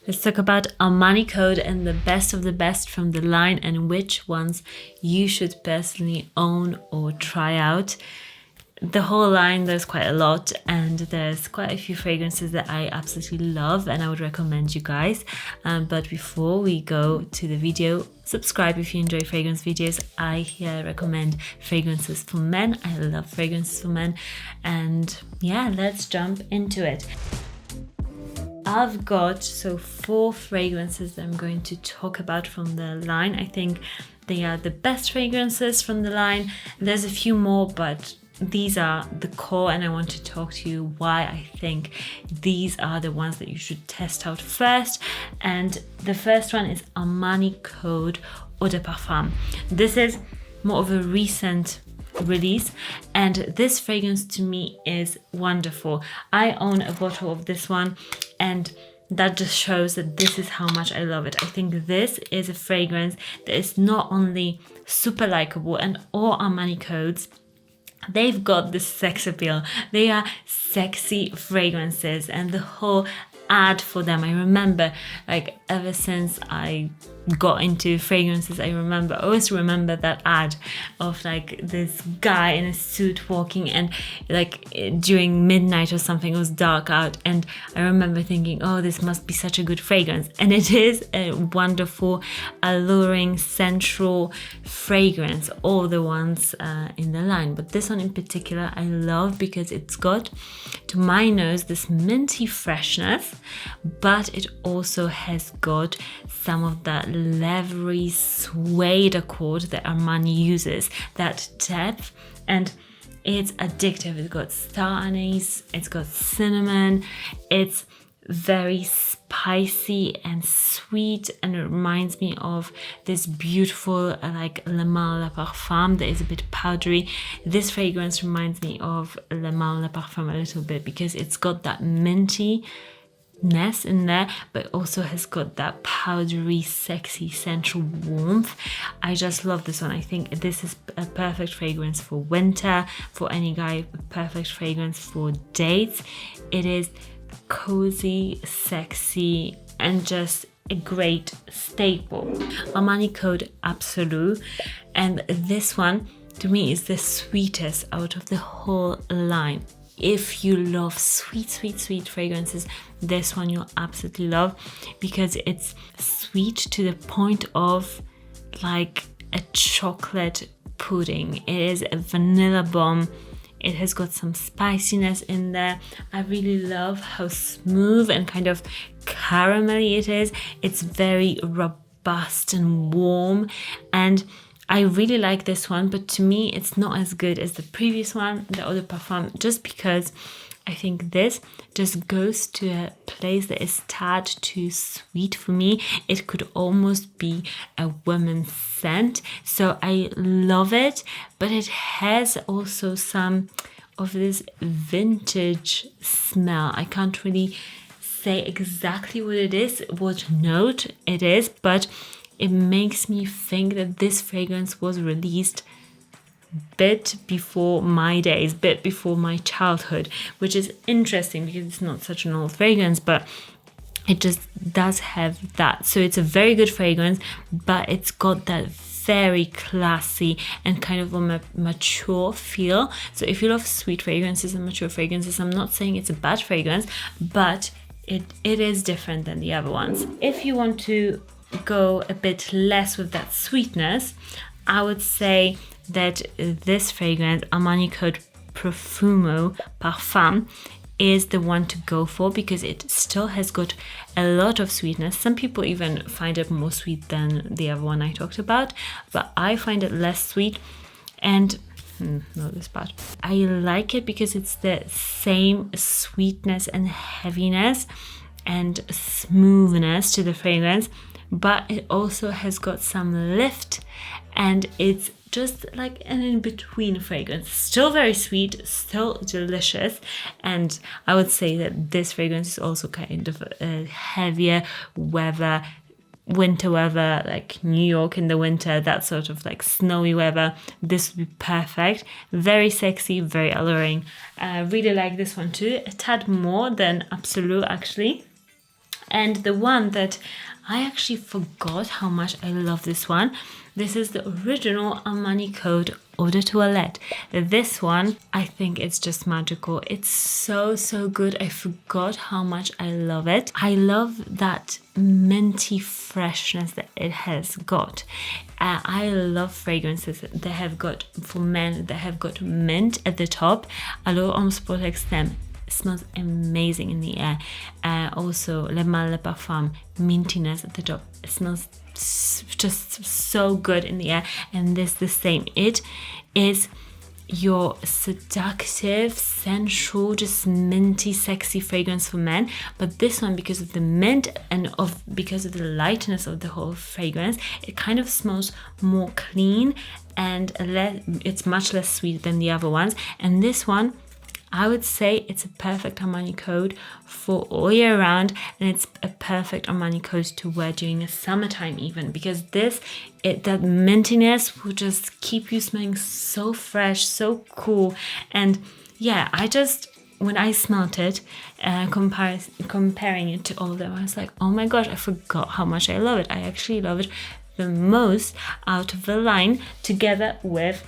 Let's talk about Armani Code and the best of the best from the line and which ones you should personally own or try out. The whole line, there's quite a lot, and there's quite a few fragrances that I absolutely love and I would recommend you guys. But before we go to the video, subscribe if you enjoy fragrance videos. I recommend fragrances for men. I love fragrances for men. And yeah, let's jump into it. I've got 4 fragrances that I'm going to talk about from the line. I think they are the best fragrances from the line. There's a few more, but these are the core, and I want to talk to you why I think these are the ones that you should test out first. And the first one is Armani Code EDT. This is more of a recent release, and this fragrance to me is wonderful. I own a bottle of this one, and that just shows that this is how much I love it. I think this is a fragrance that is not only super likable, and all Armani Codes, they've got this sex appeal. They are sexy fragrances, and the whole ad for them, I remember, like, ever since I got into fragrances, I always remember that ad of like this guy in a suit walking, and like during midnight or something, it was dark out, and I remember thinking, oh, this must be such a good fragrance. And it is a wonderful, alluring, sensual fragrance, all the ones in the line, but this one in particular I love because it's got, to my nose, this minty freshness, but it also has got some of that leathery suede accord that Armani uses, that depth, and it's addictive. It's got star anise, it's got cinnamon, it's very spicy and sweet, and it reminds me of this beautiful like Le Male Le Parfum that is a bit powdery. This fragrance reminds me of Le Male Le Parfum a little bit because it's got that minty ness in there, but also has got that powdery, sexy, sensual warmth. I just love this one. I think this is a perfect fragrance for winter, for any guy, a perfect fragrance for dates. It is cozy, sexy, and just a great staple. Armani Code Absolu, and this one to me is the sweetest out of the whole line. If you love sweet fragrances, this one you'll absolutely love because it's sweet to the point of like a chocolate pudding. It is a vanilla bomb. It has got some spiciness in there. I really love how smooth and kind of caramelly it is. It's very robust and warm, and I really like this one, but to me it's not as good as the previous one, the Eau de Parfum, just because I think this just goes to a place that is tad too sweet for me. It could almost be a woman's scent, so I love it, but it has also some of this vintage smell. I can't really say exactly what it is, what note it is, but it makes me think that this fragrance was released bit before my days, bit before my childhood, which is interesting because it's not such an old fragrance, but it just does have that. So it's a very good fragrance, but it's got that very classy and kind of a mature feel. So if you love sweet fragrances and mature fragrances, I'm not saying it's a bad fragrance, but it is different than the other ones. If you want to go a bit less with that sweetness, I would say that this fragrance, Armani Code Profumo Parfum, is the one to go for because it still has got a lot of sweetness. Some people even find it more sweet than the other one I talked about, but I find it less sweet, and not this part. I like it because it's the same sweetness and heaviness and smoothness to the fragrance, but it also has got some lift, and it's just like an in-between fragrance. Still very sweet, still delicious, and I would say that this fragrance is also kind of a heavier weather, winter weather, like New York in the winter, that sort of like snowy weather. This would be perfect. Very sexy, very alluring. I really like this one too, a tad more than Absolu actually. And the one that I actually forgot how much I love this one. This is the original Armani Code Eau de Toilette. This one, I think it's just magical. It's so, so good. I forgot how much I love it. I love that minty freshness that it has got. I love fragrances that have got, for men, that have got mint at the top. Alors on se protège them. It smells amazing in the air. Also, Le Mal Le Parfum, mintiness at the top. It smells just so good in the air. And this the same. It is your seductive, sensual, just minty, sexy fragrance for men. But this one, because of the mint and because of the lightness of the whole fragrance, it kind of smells more clean and it's much less sweet than the other ones. And this one, I would say it's a perfect Armani Code for all year round, and it's a perfect Armani Code to wear during the summertime even, because that mintiness will just keep you smelling so fresh, so cool. And yeah, when I smelled it, comparing it to all of them, I was like, oh my gosh, I forgot how much I love it. I actually love it the most out of the line, together with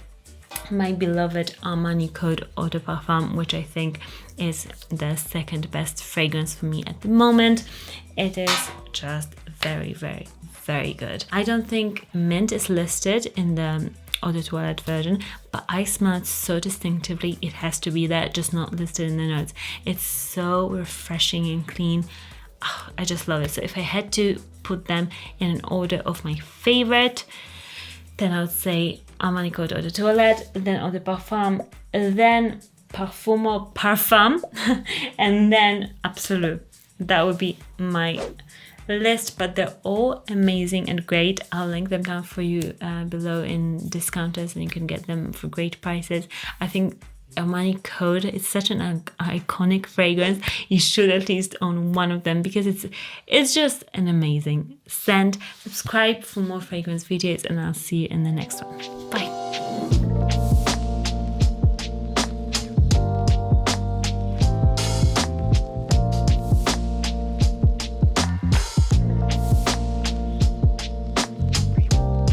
my beloved Armani Code Eau de Parfum, which I think is the second best fragrance for me at the moment. It is just very, very, very good. I don't think mint is listed in the Eau de Toilette version, but I smell it so distinctively. It has to be there, just not listed in the notes. It's so refreshing and clean. Oh, I just love it. So if I had to put them in an order of my favorite, then I would say Armani Code Eau de Toilette, then Eau de Parfum, then Profumo Parfum, and then Absolu. That would be my list, but they're all amazing and great. I'll link them down for you below in discounters, and you can get them for great prices. I think Armani Code is such an iconic fragrance. You should at least own one of them, because it's just an amazing scent. Subscribe for more fragrance videos, and I'll see you in the next one. Bye.